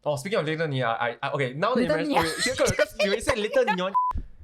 Oh, speaking of Little Nonya, okay, now that Little you mentioned, because you said Little Nonya,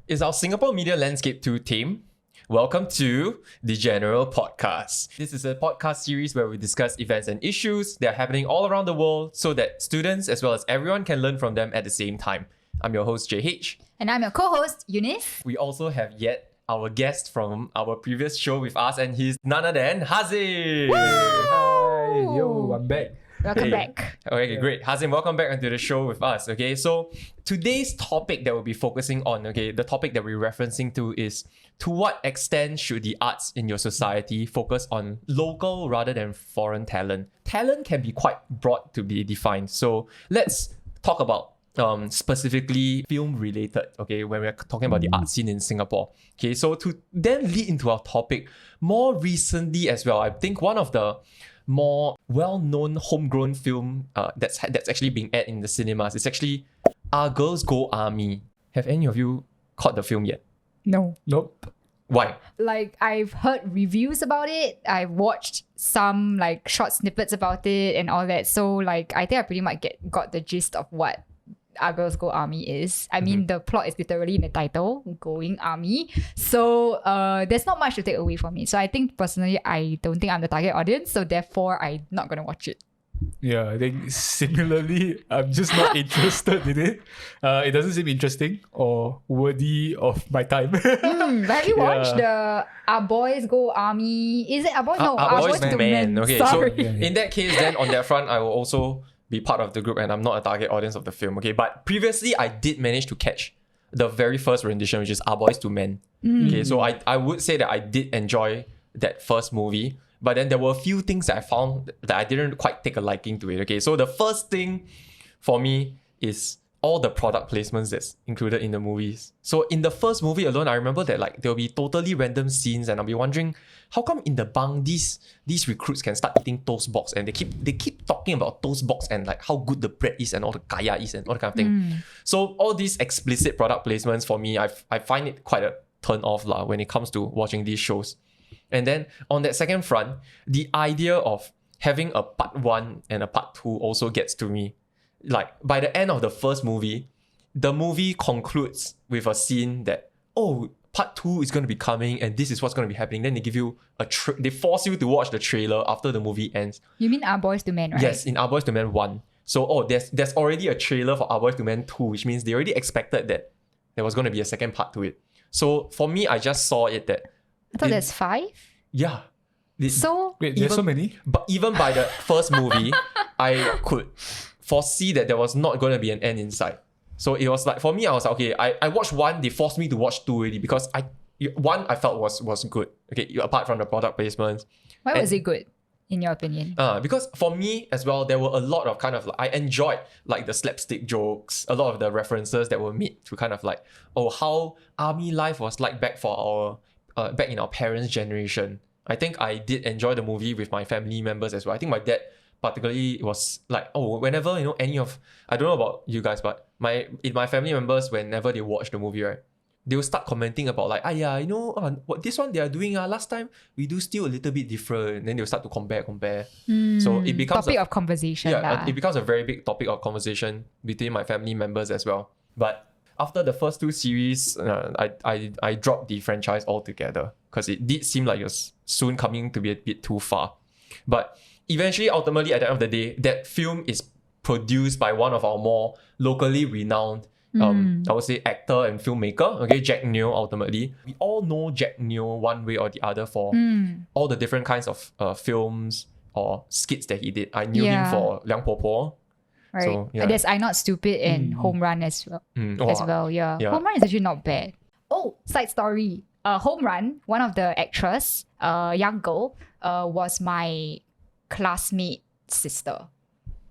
is our Singapore media landscape too tame? Welcome to the General Podcast. This is a podcast series where we discuss events and issues that are happening all around the world so that students as well as everyone can learn from them at the same time. I'm your host, JH. And I'm your co-host, Eunice. We also have yet our guest from our previous show with us, and he's none other than Hazim. Hi, yo, I'm back. Welcome back. Okay, great. Hazim, welcome back onto the show with us. Okay, so today's topic that we'll be focusing on, okay, the topic that we're referencing to is to what extent should the arts in your society focus on local rather than foreign talent? Talent can be quite broad to be defined. So let's talk about specifically film related, okay, when we're talking about the art scene in Singapore. Okay, so to then lead into our topic, more recently as well, I think one of the more well-known homegrown film that's actually being aired in the cinemas is actually Our Girls Go Army. Have any of you caught the film yet? No. Nope. Why? Like, I've heard reviews about it. I've watched some like short snippets about it and all that. So like, I think I pretty much got the gist of what Our Girls Go Army is. I mean, the plot is literally in the title, Going Army. So there's not much to take away from it. So I think personally, I don't think I'm the target audience. So therefore, I'm not going to watch it. Yeah, I think similarly, I'm just not interested in it. It doesn't seem interesting or worthy of my time. But have you watched the Our Boys Go Army? Is it Our Boys? No, Our Boys to Men. Okay, Sorry. so in that case, then on that front, I will also be part of the group and I'm not a target audience of the film. Okay, but previously I did manage to catch the very first rendition, which is Our Boys to Men. Okay, so I would say that I did enjoy that first movie. But then there were a few things that I found that I didn't quite take a liking to it. Okay, so the first thing for me is all the product placements that's included in the movies. So in the first movie alone, I remember that like there'll be totally random scenes and I'll be wondering how come in the bunk these recruits can start eating toast box and they keep talking about toast box and like how good the bread is and all the kaya is and all that kind of thing. So all these explicit product placements for me, I find it quite a turn off when it comes to watching these shows. And then on that second front, the idea of having a part 1 and a part 2 also gets to me. Like by the end of the first movie, the movie concludes with a scene that, oh, part 2 is going to be coming and this is what's going to be happening. Then they give you they force you to watch the trailer after the movie ends. You mean Our Boys to Men, right? Yes, in Our Boys to Men 1. So there's already a trailer for Our Boys to Men 2, which means they already expected that there was going to be a second part to it. So for me, I just saw it that I thought there's 5. Yeah. So Wait, there's so many? But even by the first movie, I could foresee that there was not going to be an end in sight. So it was like, for me, I was like, okay, I watched 1, they forced me to watch 2 already because 1 I felt was good. Okay, apart from the product placements. Why was it good, in your opinion? Because for me as well, there were a lot of kind of like, I enjoyed like the slapstick jokes, a lot of the references that were made to kind of like, oh, how army life was like back in our parents' generation. I think I did enjoy the movie with my family members as well. I think my dad particularly was like, oh, whenever, any of, I don't know about you guys, but my family members, whenever they watch the movie, right, they will start commenting about like, what this one they are doing, last time we do still a little bit different. And then they'll start to compare. So it becomes topic of conversation. It becomes a very big topic of conversation between my family members as well. But after the first 2 series, I dropped the franchise altogether because it did seem like it was soon coming to be a bit too far. But eventually, ultimately, at the end of the day, that film is produced by one of our more locally renowned, I would say, actor and filmmaker, okay, Jack Neo, ultimately. We all know Jack Neo one way or the other for all the different kinds of films or skits that he did. I knew him for Liang Po Po. Right. So, There's I'm Not Stupid and Homerun as well. Yeah. Homerun is actually not bad. Oh, side story. Homerun, one of the actress, young girl, was my classmate sister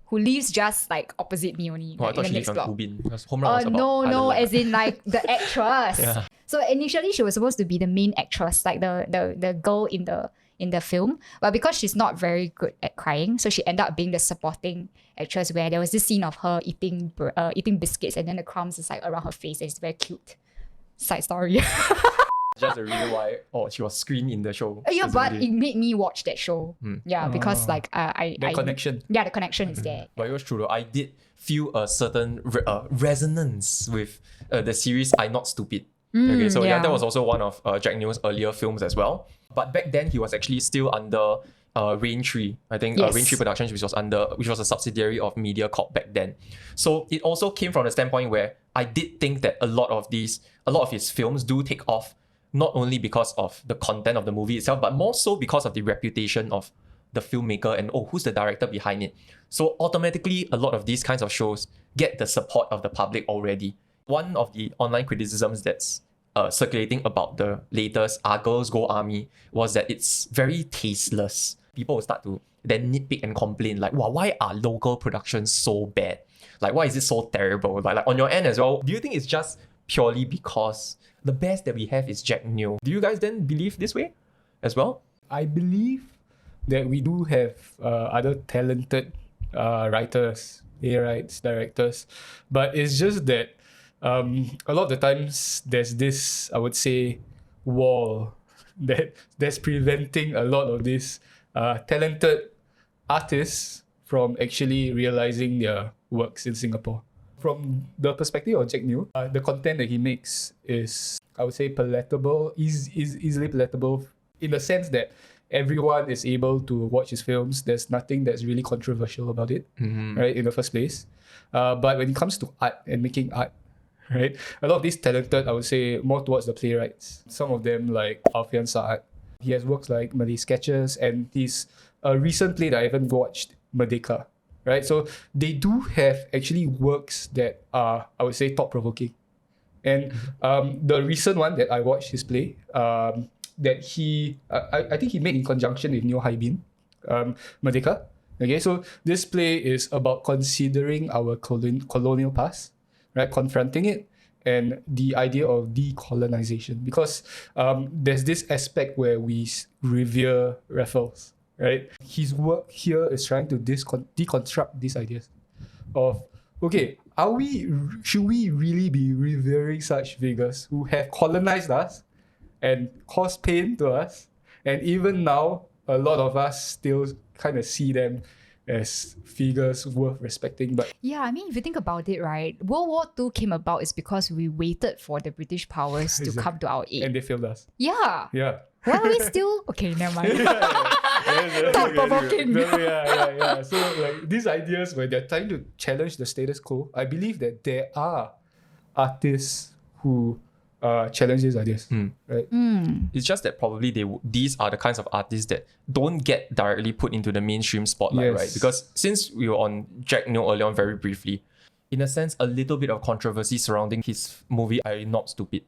who lives just like opposite me only. I thought in she the lived next on block. Kubin. Because Homerun was about No, island life. as in like the actress. Yeah. So initially she was supposed to be the main actress, like the girl in the film, but because she's not very good at crying, so she ended up being the supporting actress where there was this scene of her eating biscuits and then the crumbs is like around her face and it's very cute. Side story. Just the reason why she was screened in the show. Yeah, but specifically. it made me watch that show. Yeah, because like I connection. Yeah, the connection is there. But it was true though. I did feel a certain resonance with the series I Not Stupid. Okay, so yeah. that was also one of Jack Neo's earlier films as well. But back then he was actually still under Raintree. I think Yes. Raintree Productions, which was a subsidiary of MediaCorp back then. So it also came from the standpoint where I did think that a lot of his films do take off, not only because of the content of the movie itself, but more so because of the reputation of the filmmaker and who's the director behind it. So automatically, a lot of these kinds of shows get the support of the public already. One of the online criticisms that's circulating about the latest Our Girls Go Army was that it's very tasteless. People will start to then nitpick and complain like, wow, why are local productions so bad? Like, why is it so terrible? Like on your end as well, do you think it's just purely because the best that we have is Jack Neo? Do you guys then believe this way as well? I believe that we do have other talented writers, playwrights, directors, but it's just that a lot of the times there's this, I would say, wall that's preventing a lot of these talented artists from actually realizing their works in Singapore. From the perspective of Jack Neo, the content that he makes is, I would say, palatable, easily palatable, in the sense that everyone is able to watch his films. There's nothing that's really controversial about it, right, in the first place. But when it comes to art and making art, right, a lot of these talented, I would say, more towards the playwrights. Some of them, like Alfian Sa'at, he has works like Malay Sketches, and his recent play that I haven't watched, Merdeka, right? So they do have actually works that are, I would say, thought-provoking. And the recent one that I watched, his play, that I think he made in conjunction with Neo Haibin, Merdeka. Okay, so this play is about considering our colonial past, right? Confronting it, and the idea of decolonization. Because there's this aspect where we revere Raffles, right? His work here is trying to deconstruct these ideas of, okay, should we really be revering such figures who have colonized us and caused pain to us? And even now, a lot of us still kind of see them as figures worth respecting. But Yeah, I mean, if you think about it, right, World War II came about is because we waited for the British powers to come to our aid. and they failed us. Yeah. Yeah. Why are we still... Okay, never mind. Thought Thought-provoking. Yeah. So like these ideas where they're trying to challenge the status quo, I believe that there are artists who challenge these ideas, right? It's just that probably these are the kinds of artists that don't get directly put into the mainstream spotlight, Yes. right? Because since we were on Jack Neo earlier on very briefly, in a sense, a little bit of controversy surrounding his movie I'm Not Stupid.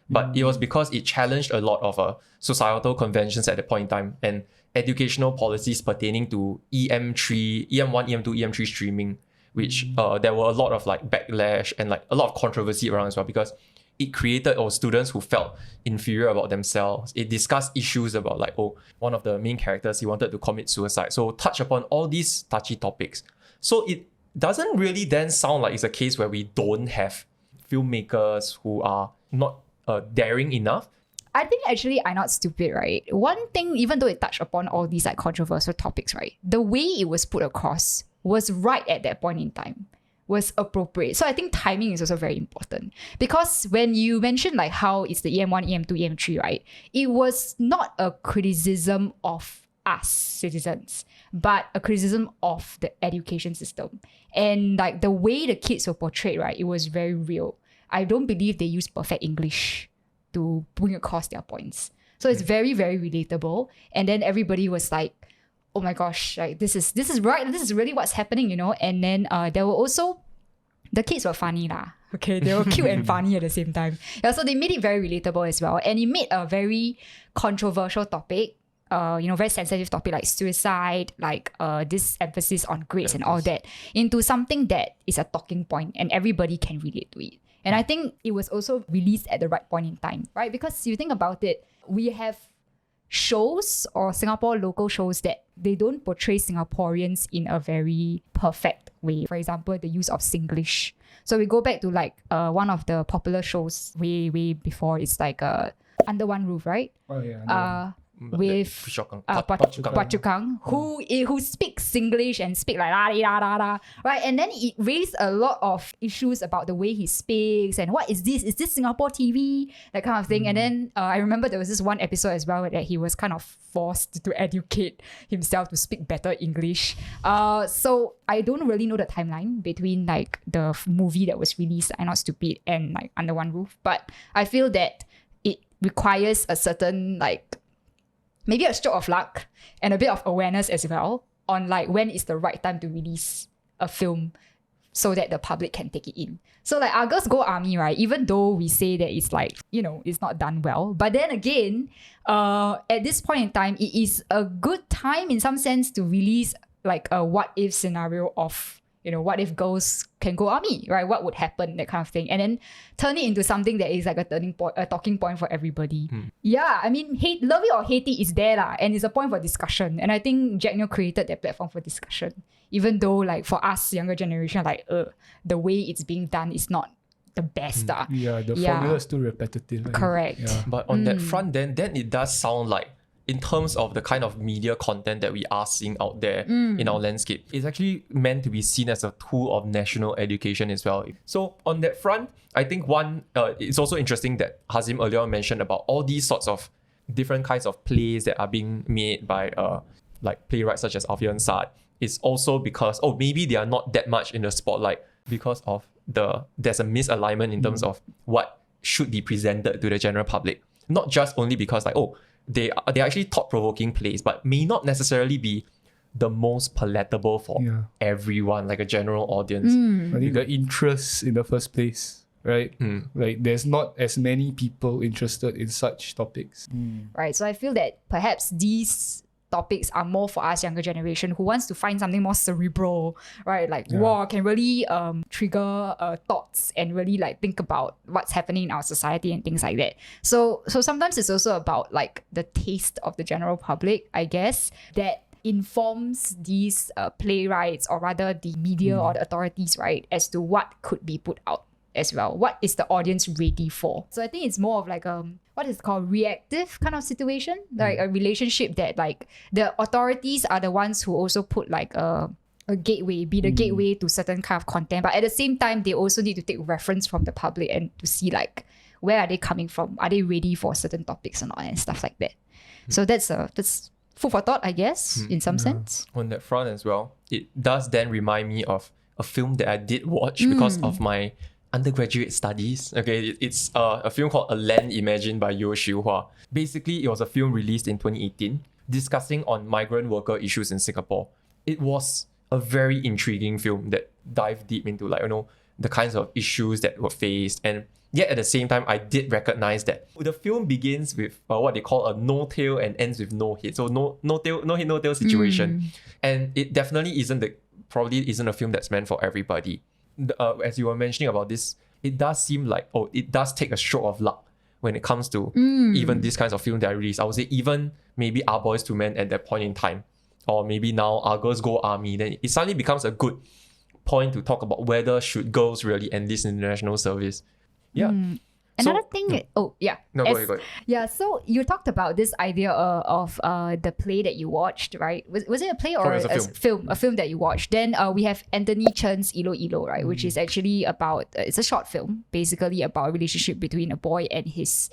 But it was because it challenged a lot of societal conventions at that point in time and educational policies pertaining to EM1, EM2, EM3 streaming, which there were a lot of like backlash and like a lot of controversy around as well, because it created students who felt inferior about themselves. It discussed issues about like, one of the main characters, he wanted to commit suicide. So touch upon all these touchy topics. So it doesn't really then sound like it's a case where we don't have filmmakers who are not daring enough. I think actually I'm Not Stupid, right? One thing, even though it touched upon all these like controversial topics, right? The way it was put across was right at that point in time, was appropriate. So I think timing is also very important, because when you mentioned like how it's the EM1, EM2, EM3, right? It was not a criticism of us citizens, but a criticism of the education system. And like the way the kids were portrayed, right? It was very real. I don't believe they use perfect English to bring across their points. So it's very, very relatable. And then everybody was like, oh my gosh, like this is right. This is really what's happening, you know? And then there were also, the kids were funny lah. Okay, they were cute and funny at the same time. Yeah, so they made it very relatable as well. And it made a very controversial topic, very sensitive topic like suicide, like this emphasis on grades and all that, into something that is a talking point and everybody can relate to it. And I think it was also released at the right point in time, right? Because you think about it, we have shows or Singapore local shows that they don't portray Singaporeans in a very perfect way. For example, the use of Singlish. So we go back to like one of the popular shows way before. It's like Under One Roof, right? Oh yeah. With Pachukang, who speaks Singlish and speak like la da da da, right? And then it raised a lot of issues about the way he speaks and what is this? Is this Singapore TV? That kind of thing. And then I remember there was this one episode as well that he was kind of forced to educate himself to speak better English. So I don't really know the timeline between like the movie that was released, I'm Not Stupid, and like Under One Roof, but I feel that it requires a certain like maybe a stroke of luck and a bit of awareness as well on like when is the right time to release a film so that the public can take it in. So like Our Girls Go Army, right? Even though we say that it's like, you know, it's not done well, but then again, at this point in time, it is a good time in some sense to release like a what if scenario of, you know, what if girls can go army, right? What would happen, that kind of thing. And then turn it into something that is like a turning point, a talking point for everybody. Yeah, I mean, love it or hate it is there lah, and it's a point for discussion. And I think Jack Neo created that platform for discussion. Even though like for us, younger generation, like the way it's being done is not the best. Yeah, the formula is too repetitive. Correct. Yeah. But on that front, then it does sound like, in terms of the kind of media content that we are seeing out there in our landscape, it's actually meant to be seen as a tool of national education as well. So on that front, I think it's also interesting that Hazim earlier mentioned about all these sorts of different kinds of plays that are being made by like playwrights such as Alfian Sa'at. It's also because, maybe they are not that much in the spotlight because of there's a misalignment in terms of what should be presented to the general public. Not just only because like, they're actually thought-provoking plays, but may not necessarily be the most palatable for everyone, like a general audience. I think the interest in the first place, right? Like there's not as many people interested in such topics. Right, so I feel that perhaps these topics are more for us younger generation who wants to find something more cerebral, right? Like war can really trigger thoughts and really like think about what's happening in our society and things like that. So sometimes it's also about like the taste of the general public, I guess, that informs these playwrights, or rather the media or the authorities, right, as to what could be put out as well. What is the audience ready for? So I think it's more of like what is called reactive kind of situation, like a relationship that like the authorities are the ones who also put like a gateway, be the gateway to certain kind of content, but at the same time they also need to take reference from the public and to see like where are they coming from, are they ready for certain topics or not, and stuff like that. So that's food for thought, I guess, in some sense. On that front as well, it does then remind me of a film that I did watch because of my undergraduate studies. Okay, it's a film called A Land Imagined by Yeo Shih Hua. Basically, it was a film released in 2018 discussing on migrant worker issues in Singapore. It was a very intriguing film that dived deep into like, you know, the kinds of issues that were faced, and yet at the same time I did recognize that the film begins with what they call a no tail and ends with no head. So no tail, no head, no tail situation. And it definitely probably isn't a film that's meant for everybody. As you were mentioning about this, it does seem like it does take a stroke of luck when it comes to even these kinds of films that are released. I would say even maybe Our Boys to Men at that point in time, or maybe now Our Girls Go Army, then it suddenly becomes a good point to talk about whether should girls really enlist in the national service. Another thing, go ahead. Yeah, so you talked about this idea of the play that you watched, right? Was it a play or a film? A film that you watched. Then we have Anthony Chen's Ilo Ilo, right? Which is actually about, it's a short film, basically about a relationship between a boy and his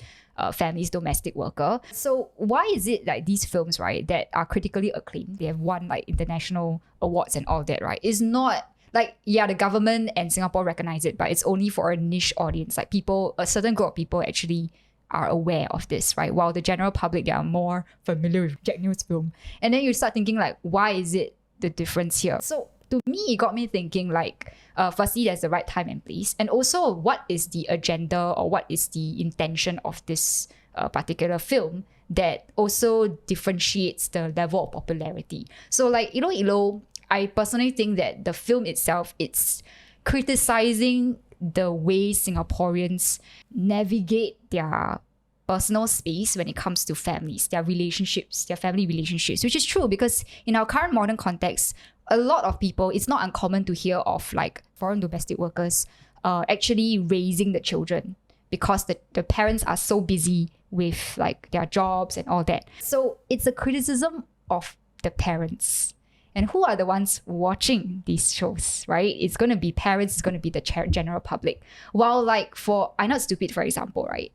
family's domestic worker. So why is it like these films, right, that are critically acclaimed, they have won like international awards and all that, right, is not like, the government and Singapore recognize it, but it's only for a niche audience. Like people, a certain group of people actually are aware of this, right? While the general public, they are more familiar with Jack Neo's film. And then you start thinking like, why is it the difference here? So to me, it got me thinking like, firstly, there's the right time and place. And also, what is the agenda or what is the intention of this particular film that also differentiates the level of popularity? So like, Ilo, I personally think that the film itself, it's criticizing the way Singaporeans navigate their personal space when it comes to families, their relationships, their family relationships, which is true because in our current modern context, a lot of people, it's not uncommon to hear of like foreign domestic workers actually raising the children because the parents are so busy with like their jobs and all that. So it's a criticism of the parents. And who are the ones watching these shows, right? It's going to be parents, it's going to be the general public. While like for I'm Not Stupid, for example, right?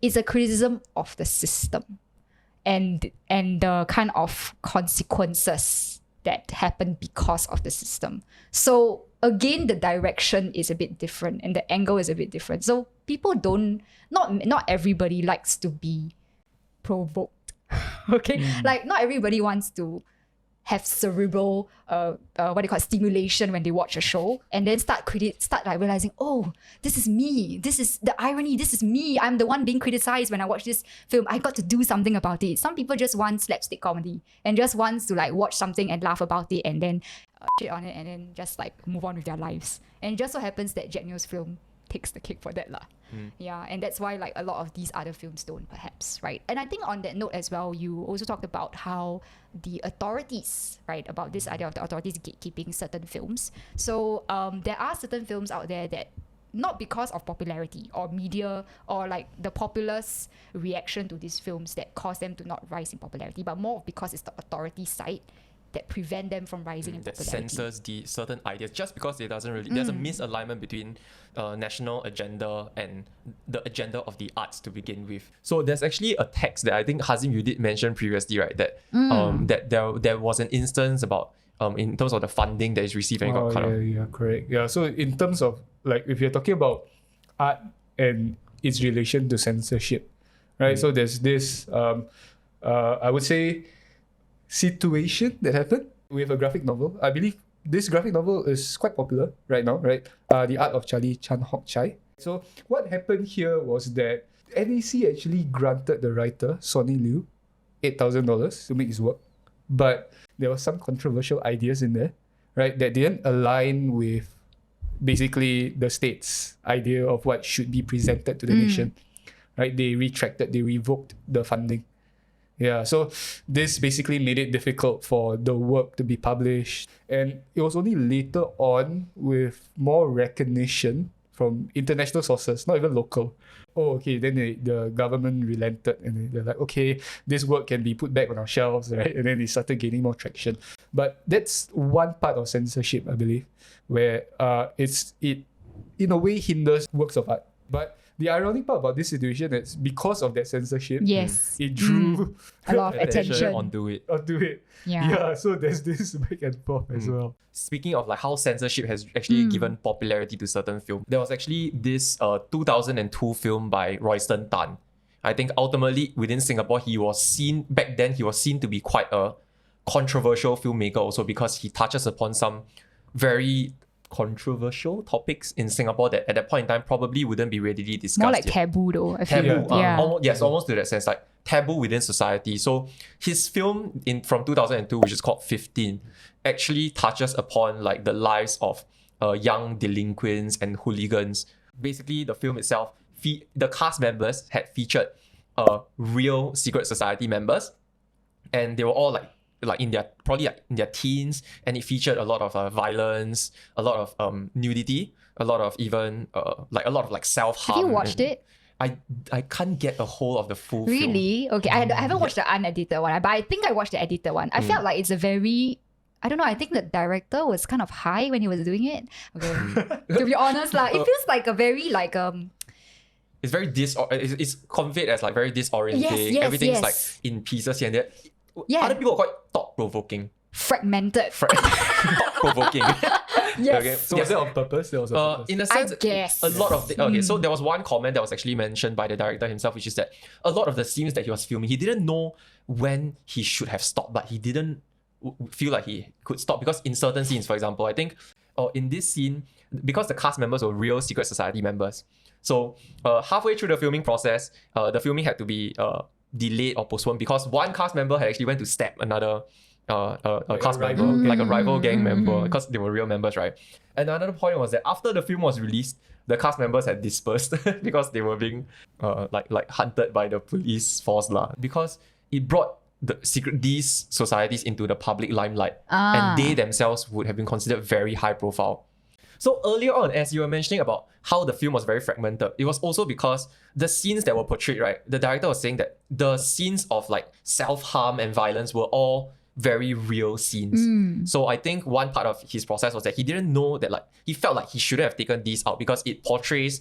It's a criticism of the system and the kind of consequences that happen because of the system. So again, the direction is a bit different and the angle is a bit different. So people not everybody likes to be provoked. Okay? Like not everybody wants to have cerebral stimulation when they watch a show and then start like realizing, oh, this is me, this is the irony, this is me, I'm the one being criticized when I watch this film, I got to do something about it. Some people just want slapstick comedy and just wants to like watch something and laugh about it and then shit on it and then just like move on with their lives. And it just so happens that Jack Neo's film takes the cake for that lah. Yeah, and that's why like a lot of these other films don't, perhaps, right? And I think on that note as well, you also talked about how the authorities, right, about this idea of the authorities gatekeeping certain films. So there are certain films out there that not because of popularity or media or like the populace reaction to these films that cause them to not rise in popularity, but more because it's the authority side that prevent them from rising in popularity. That censors the certain ideas just because it doesn't really... There's a misalignment between national agenda and the agenda of the arts to begin with. So there's actually a text that I think, Hazim, you did mention previously, right? That that there was an instance about in terms of the funding that is received and it got cut off. Yeah, correct. Yeah, so in terms of like if you're talking about art and its relation to censorship, right? So there's this I would say situation that happened with a graphic novel. I believe this graphic novel is quite popular right now, right? The Art of Charlie Chan Hock Chai. So what happened here was that NAC actually granted the writer, Sonny Liu, $8,000 to make his work. But there were some controversial ideas in there, right? That didn't align with basically the state's idea of what should be presented to the nation, right? They revoked the funding. Yeah, so this basically made it difficult for the work to be published. And it was only later on with more recognition from international sources, not even local. Oh, okay, then the government relented and they're like, okay, this work can be put back on our shelves, right? And then they started gaining more traction. But that's one part of censorship, I believe, where it in a way hinders works of art. But the ironic part about this situation is because of that censorship, it drew a lot of attention onto it. Yeah. So there's this back and forth as well. Speaking of like how censorship has actually given popularity to certain films, there was actually this 2002 film by Royston Tan. I think ultimately within Singapore, he was seen to be quite a controversial filmmaker also because he touches upon some very controversial topics in Singapore that at that point in time probably wouldn't be readily discussed. More like taboo though. I feel. Almost to that sense, like taboo within society. So his film from 2002, which is called 15, actually touches upon like the lives of young delinquents and hooligans. Basically, the film itself, the cast members had featured real secret society members, and they were all like in their teens, and it featured a lot of violence, a lot of nudity, a lot of even self-harm. Have you watched it? I can't get a hold of the full film. Really? Okay, I haven't watched the unedited one, but I think I watched the edited one. I felt like it's a very... I don't know, I think the director was kind of high when he was doing it. Okay. To be honest, it feels like a very it's very it's conveyed as like very disorienting. Yes, Everything's like in pieces here and there. Yeah. Other people are quite thought-provoking. Fragmented. Thought-provoking. Yes. Okay, so was it on purpose? There was a purpose. In a sense, I guess. a lot of so there was one comment that was actually mentioned by the director himself, which is that a lot of the scenes that he was filming, he didn't know when he should have stopped, but he didn't feel like he could stop because in certain scenes, for example, I think in this scene, because the cast members were real secret society members, so halfway through the filming process, the filming had to be delayed or postponed because one cast member had actually went to stab another cast member, like a rival gang member, because they were real members, right? And another point was that after the film was released, the cast members had dispersed because they were being like hunted by the police force because it brought these societies into the public limelight, and they themselves would have been considered very high profile. So earlier on, as you were mentioning about how the film was very fragmented, it was also because the scenes that were portrayed, right? The director was saying that the scenes of like self-harm and violence were all very real scenes. So I think one part of his process was that he didn't know that, like, he felt like he shouldn't have taken these out because it portrays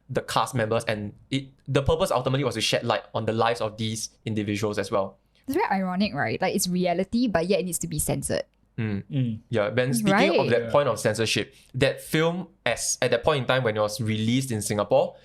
the cast members, and the purpose ultimately was to shed light on the lives of these individuals as well. It's very ironic, right? Like, it's reality, but yet it needs to be censored. Yeah, when speaking of that point of censorship, that film, as at that point in time when it was released in Singapore,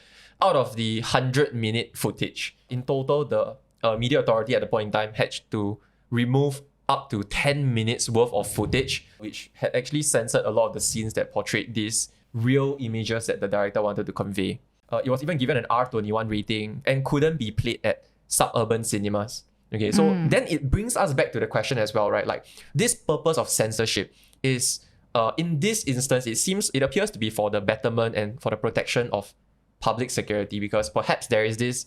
out of the 100-minute footage, in total, the media authority at the point in time had to remove up to 10 minutes worth of footage, which had actually censored a lot of the scenes that portrayed these real images that the director wanted to convey. It was even given an R21 rating and couldn't be played at suburban cinemas. Okay, so then it brings us back to the question as well, right? Like, this purpose of censorship is, in this instance, it appears to be for the betterment and for the protection of public security, because perhaps there is this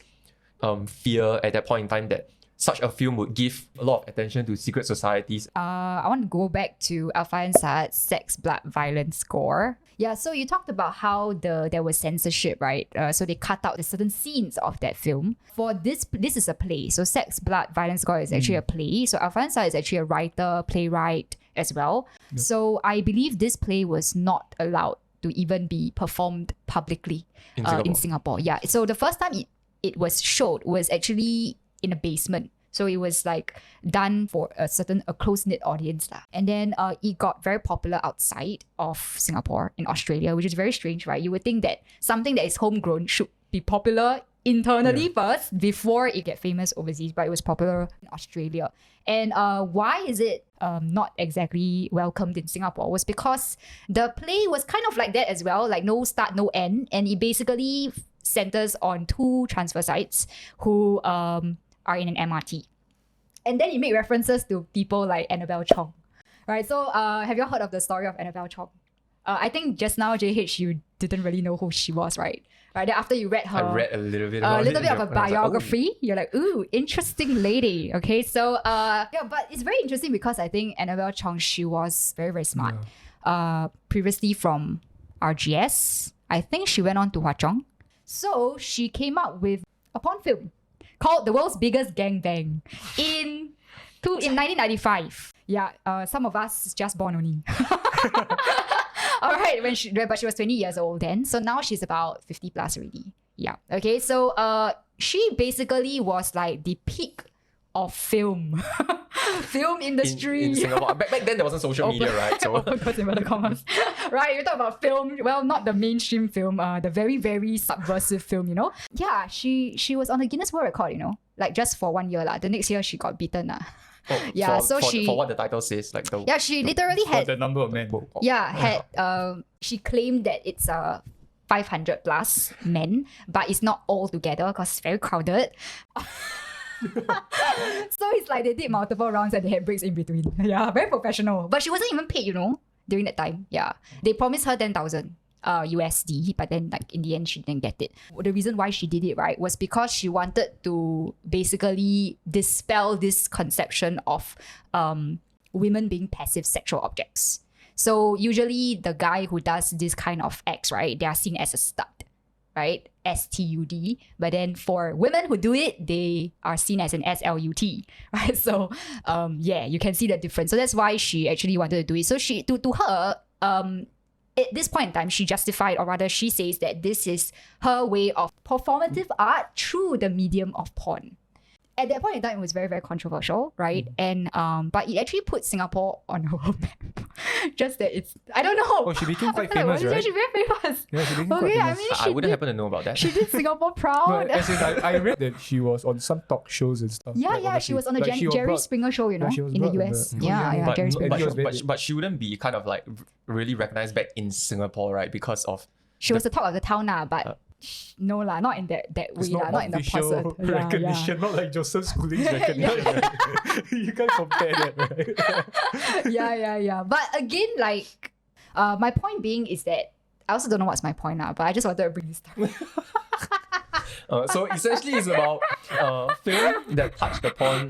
fear at that point in time that such a film would give a lot of attention to secret societies. I want to go back to Alfian Sa'at's Sex.Blood.Violence.Gore. Yeah, so you talked about how there was censorship, right? So they cut out the certain scenes of that film. For this is a play. So Sex.Blood.Violence.Gore is actually a play. So Alfian Sa'at is actually a writer, playwright as well. Yep. So I believe this play was not allowed to even be performed publicly in Singapore. Yeah. So the first time it was showed was actually in a basement. So it was like done for a close-knit audience. And then it got very popular outside of Singapore, in Australia, which is very strange, right? You would think that something that is homegrown should be popular internally first before it get famous overseas, but it was popular in Australia. And why is it not exactly welcomed in Singapore was because the play was kind of like that as well, like no start, no end. And it basically centers on two transvestites who are in an MRT. And then it made references to people like Annabel Chong, right? So have you heard of the story of Annabel Chong? I think just now, JH, you didn't really know who she was, right? Right, then after you read her... I read a little bit of a biography. You're like, ooh, interesting lady. Okay, so yeah, but it's very interesting because I think Annabel Chong, she was very, very smart. Previously from RGS, I think she went on to Hwa Chong. So she came up with a porn film called The World's Biggest Gangbang in 1995. Yeah, some of us just born only. All right, but she was 20 years old then. So now she's about 50 plus already. Yeah. Okay, so she basically was like the peak of film industry in Singapore. Back then there wasn't social media, right? So right, you talk about film. Well, not the mainstream film, the very, very subversive film, you know. Yeah, she was on the Guinness World Record, you know, like just for 1 year. The next year she got beaten. Yeah, for what the title says, like the... Yeah, she literally had... the number of men. She claimed that it's 500 plus men, but it's not all together because it's very crowded. So it's like they did multiple rounds and they had breaks in between. Yeah, very professional. But she wasn't even paid, you know, during that time. Yeah, they promised her 10,000 USD, but then like in the end she didn't get it. The reason why she did it, right, was because she wanted to basically dispel this conception of women being passive sexual objects. So usually the guy who does this kind of acts, right, they are seen as a stud, right? STUD. But then for women who do it, they are seen as an SLUT, right? So yeah, you can see the difference. So that's why she actually wanted to do it. So she, to her, at this point in time, she justified, or rather she says that this is her way of performative art through the medium of porn. At that point in time, it was very, very controversial, right? And but it actually put Singapore on a world map. Just that it's, I don't know. Oh, she became quite famous, right? Yeah, she very famous. Yeah, she became quite famous. I mean, I wouldn't happen to know about that. She did Singapore proud. No, as in, I read that she was on some talk shows and stuff. Yeah, like, she was on a Jerry Springer show, you know, in the US. Yeah, Jerry Springer show. But she wouldn't be kind of like really recognized back in Singapore, right? Because of... She was the talk of the town, but... No lah, not in that way lah, not in the person recognition, not like Joseph Schooling's recognition. Right? You can't compare that, right? yeah. But again, like, my point being is that I also don't know what's my point now, but I just wanted to bring this down. So essentially, it's about film that touched upon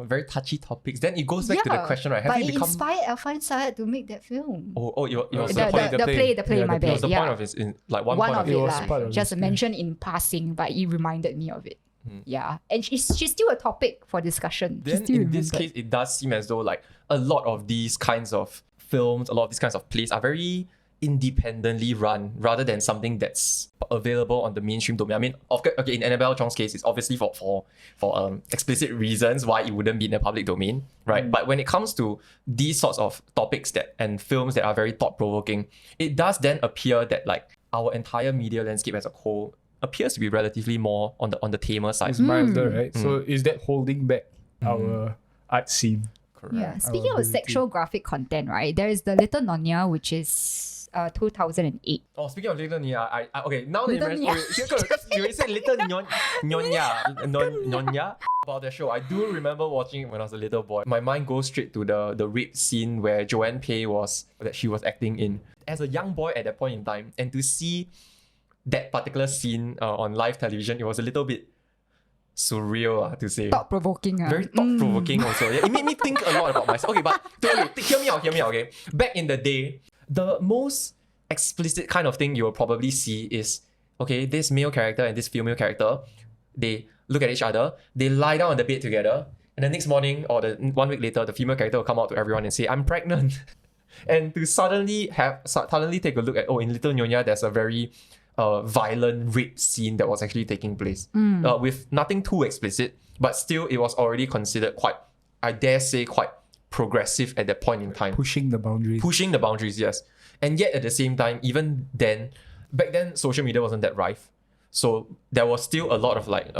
very touchy topics. Then it goes back to the question, right? But it inspired Alfian Sa'at to make that film. It was The play, Yeah, my the bad. the point of it in like one point One of of it. it, was part of just it, mentioned in passing, but it reminded me of it. Yeah, and she's still a topic for discussion. She's Then still in this remembered. case, it does seem as though like a lot of these kinds of films, a lot of these kinds of plays are very independently run rather than something that's available on the mainstream domain. I mean, okay, in Annabel Chong's case, it's obviously for explicit reasons why it wouldn't be in the public domain, right? But when it comes to these sorts of topics and films that are very thought-provoking, it does then appear that like our entire media landscape as a whole appears to be relatively more on the tamer side. It's milder, right? So is that holding back our art scene? Correct. Yeah. Speaking of ability. sexual graphic content, right? There is the Little Nonya, which is 2008. Oh, speaking of Little Nonya, I okay, now that you Little mentioned, because you already said Little Nonya about the show. I do remember watching it when I was a little boy. My mind goes straight to the rape scene where Joanne Pei was acting in. As a young boy at that point in time, and to see that particular scene on live television, it was a little bit surreal to say. Thought-provoking. Very thought-provoking also. Yeah, it made me think a lot about myself. Okay, but hear me out, okay? Back in the day, the most explicit kind of thing you will probably see is, okay, this male character and this female character, they look at each other, they lie down on the bed together, and the next morning or 1 week later, the female character will come out to everyone and say, I'm pregnant. And to suddenly take a look at, in Little Nonya, there's a very violent rape scene that was actually taking place with nothing too explicit, but still it was already considered quite, I dare say, quite progressive at that point in time. Pushing the boundaries. Yes. And yet at the same time, even then, back then social media wasn't that rife, so there was still a lot of like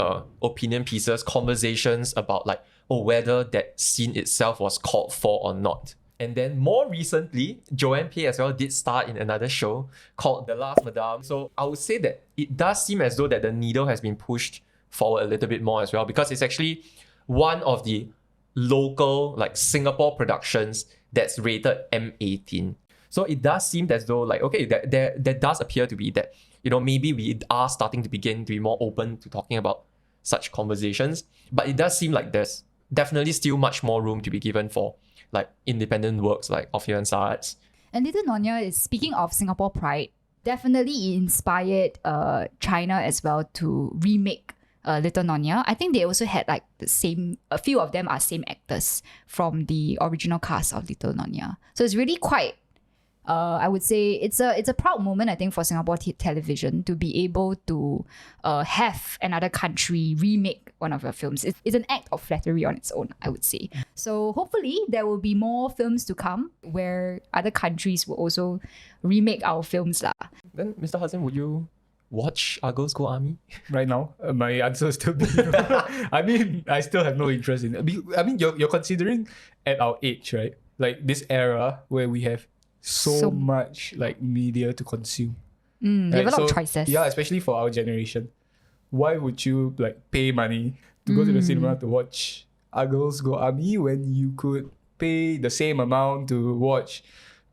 opinion pieces, conversations about like whether that scene itself was called for or not. And then more recently, Joanne Pei as well did star in another show called The Last Madame. So I would say that it does seem as though that the needle has been pushed forward a little bit more as well, because it's actually one of the local like Singapore productions that's rated M18. So it does seem as though like, okay, there does appear to be that, maybe we are starting to begin to be more open to talking about such conversations. But it does seem like there's definitely still much more room to be given for like independent works like Alfian Sa'at. And Little Nonya is, speaking of Singapore pride, definitely inspired China as well to remake Little Nonya. I think they also had like a few of them are same actors from the original cast of Little Nonya. So it's really quite, I would say it's a proud moment, I think, for Singapore television to be able to have another country remake one of your films. It's an act of flattery on its own, I would say. So hopefully there will be more films to come where other countries will also remake our films lah. Then, Mr. Hudson, would you watch Our Girls Go Army? Right now, my answer is still be I mean, I still have no interest in it. I mean, you're considering at our age, right? Like this era where we have so much like media to consume. You have a lot of choices. Yeah, especially for our generation. Why would you like pay money to go to the cinema to watch Our Girls Go Army when you could pay the same amount to watch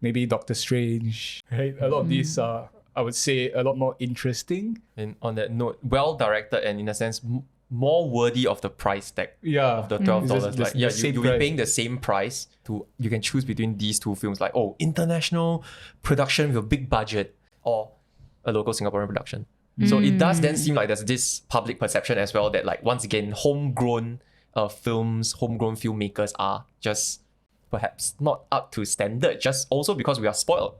maybe Doctor Strange, right? A lot of these are, I would say, a lot more interesting. And on that note, well directed and in a sense more worthy of the price tag of the $12. Like, you'll be paying the same price you can choose between these two films, like international production with a big budget or a local Singaporean production. So it does then seem like there's this public perception as well that like once again homegrown filmmakers are just perhaps not up to standard, just also because we are spoiled.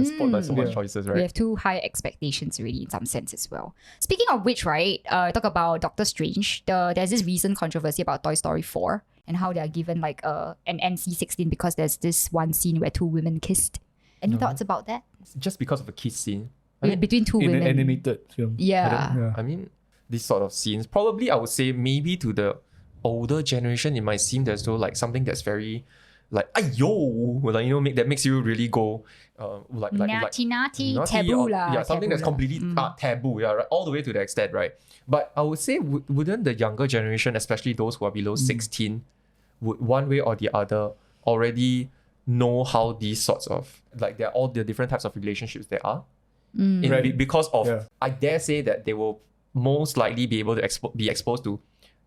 Spoiled by so much choices, right? We have too high expectations already in some sense as well. Speaking of which, right, talk about Doctor Strange. There's this recent controversy about Toy Story 4 and how they are given like an NC-16 because there's this one scene where two women kissed. Any thoughts about that? Just because of a kiss scene. Between two in women. an animated film. Yeah. I mean, these sort of scenes, probably I would say maybe to the older generation, it might seem as though like something that's very like ayo, like, that makes you really go naughty, taboo lah. Yeah, something that's completely taboo, yeah, right? All the way to the extent, right? But I would say wouldn't the younger generation, especially those who are below 16, would one way or the other already know how these sorts of like there are all the different types of relationships there are? Because of I dare say that they will most likely be able to be exposed to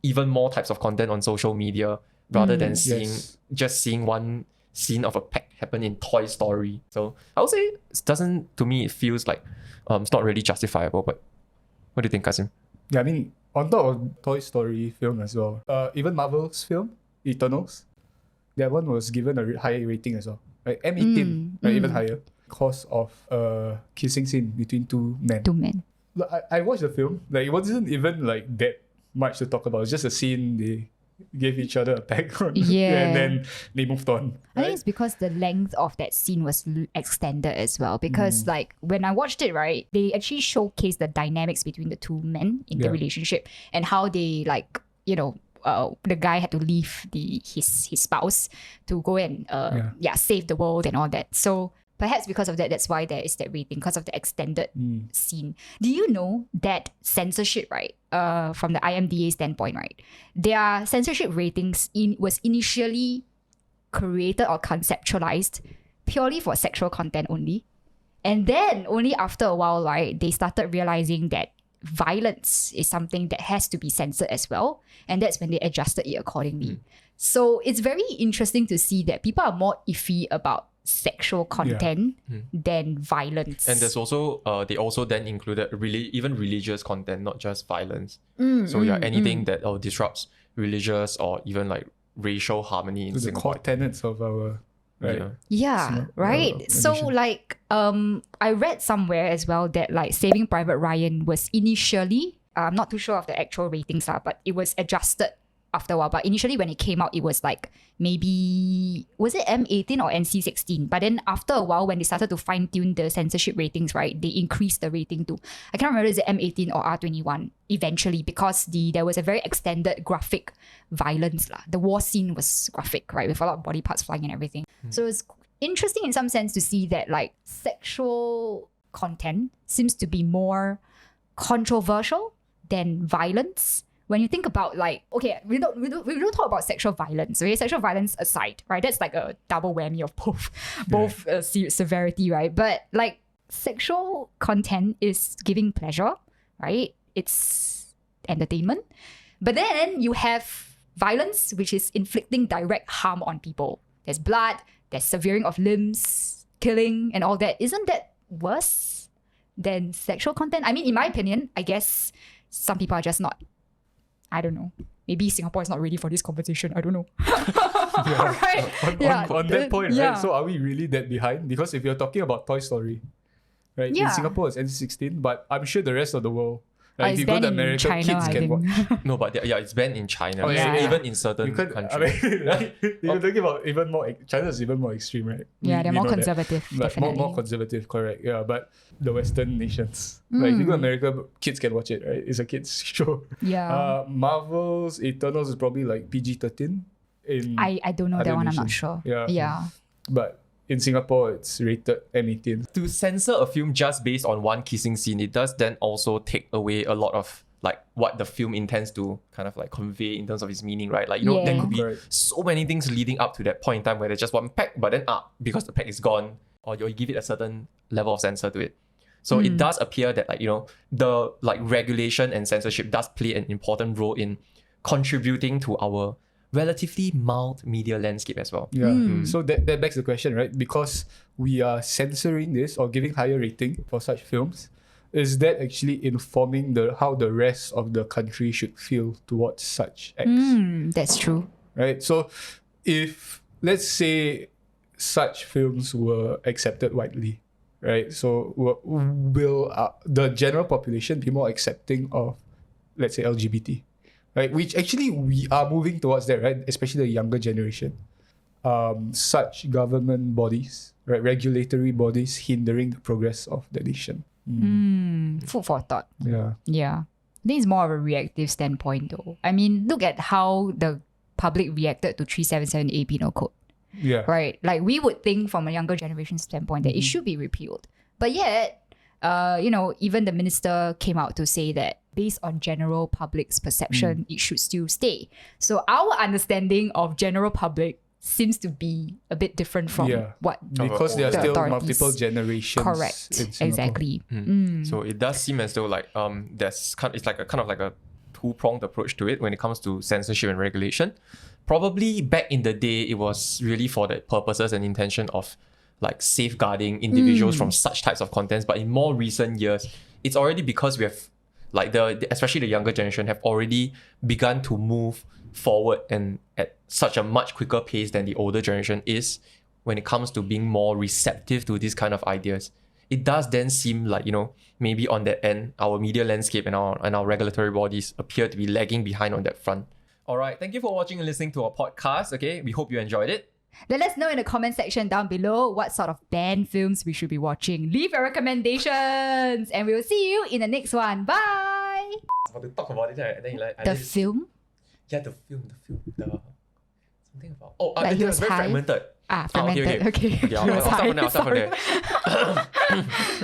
even more types of content on social media rather than seeing one scene of a peck happen in Toy Story. So I would say it feels like it's not really justifiable. But what do you think, Kasim? Yeah, I mean, on top of Toy Story film as well, even Marvel's film, Eternals, that one was given a higher rating as well. Like M18, even higher. Because of a kissing scene between two men. I watched the film. Like, it wasn't even like that much to talk about. It's just a scene they gave each other a peck on. And then they moved on. I think it's because the length of that scene was extended as well. Because like when I watched it, right, they actually showcased the dynamics between the two men in the relationship and how they like, you know, the guy had to leave his spouse to go and save the world and all that. So perhaps because of that, that's why there is that rating, because of the extended scene. Do you know that censorship, right, from the IMDA standpoint, right, their censorship ratings was initially created or conceptualized purely for sexual content only. And then only after a while, right, they started realizing that violence is something that has to be censored as well. And that's when they adjusted it accordingly. So it's very interesting to see that people are more iffy about sexual content than violence. And there's also they also then included even religious content, not just violence. So anything that disrupts religious or even like racial harmony in Singapore. The core tenets of our right. So like I read somewhere as well that like Saving Private Ryan was initially, I'm not too sure of the actual ratings but it was adjusted after a while. But initially when it came out, it was like maybe, was it M18 or NC16? But then after a while, when they started to fine tune the censorship ratings, right, they increased the rating to, I can't remember, is it M18 or R21 eventually, because there was a very extended graphic violence. The war scene was graphic, right, with a lot of body parts flying and everything. So it's interesting in some sense to see that like sexual content seems to be more controversial than violence. When you think about like, okay, we don't talk about sexual violence, okay? Sexual violence aside, right? That's like a double whammy of both severity, right? But like sexual content is giving pleasure, right? It's entertainment. But then you have violence, which is inflicting direct harm on people. There's blood, there's severing of limbs, killing and all that. Isn't that worse than sexual content? I mean, in my opinion, I guess some people are just not, I don't know. Maybe Singapore is not ready for this conversation. I don't know. On that point, right? So are we really that behind? Because if you're talking about Toy Story, right? In Singapore it's NC-16, but I'm sure the rest of the world, like if you go to America, China, kids can watch. No, but it's banned in China. Even in certain countries. I mean, like, if you're talking about even more, China's even more extreme, right? They're more conservative, definitely. More conservative, correct. Yeah, but the Western nations, like if you go to America, kids can watch it, right? It's a kids show. Yeah. Marvel's Eternals is probably like PG-13. I don't know that one, I'm not sure. Yeah. But in Singapore, it's rated M18. To censor a film just based on one kissing scene, it does then also take away a lot of like what the film intends to kind of like convey in terms of its meaning, right? Like, there could be so many things leading up to that point in time where there's just one peck, but then because the peck is gone, or you give it a certain level of censor to it. So it does appear that the like regulation and censorship does play an important role in contributing to our relatively mild media landscape as well. So that begs the question, right? Because we are censoring this or giving higher rating for such films, is that actually informing how the rest of the country should feel towards such acts? That's true. Right? So if, let's say, such films were accepted widely, right? So will the general population be more accepting of, let's say, LGBT? Right, which actually we are moving towards that, right? Especially the younger generation. Such government bodies, right, regulatory bodies hindering the progress of the nation. Food for thought. Yeah. I think it's more of a reactive standpoint though. I mean, look at how the public reacted to 377A Penal Code. Yeah. Right? Like we would think from a younger generation standpoint that it should be repealed. But yet, even the minister came out to say that based on general public's perception, it should still stay. So our understanding of general public seems to be a bit different from what because there are the still authorities- multiple generations. Correct. in Singapore. Exactly. So it does seem as though like it's like a kind of like a two-pronged approach to it when it comes to censorship and regulation. Probably back in the day, it was really for the purposes and intention of like safeguarding individuals from such types of contents. But in more recent years, it's already because we have like especially the younger generation have already begun to move forward and at such a much quicker pace than the older generation is when it comes to being more receptive to these kind of ideas. It does then seem like, maybe on that end, our media landscape and our regulatory bodies appear to be lagging behind on that front. All right, thank you for watching and listening to our podcast. Okay, we hope you enjoyed it. Let us know in the comment section down below what sort of banned films we should be watching. Leave your recommendations and we will see you in the next one. Bye! I want to talk about it, and then The film? Yeah, the film. Something about... Like he it was very high? fragmented. Fragmented. Okay. Okay, I'll start from there.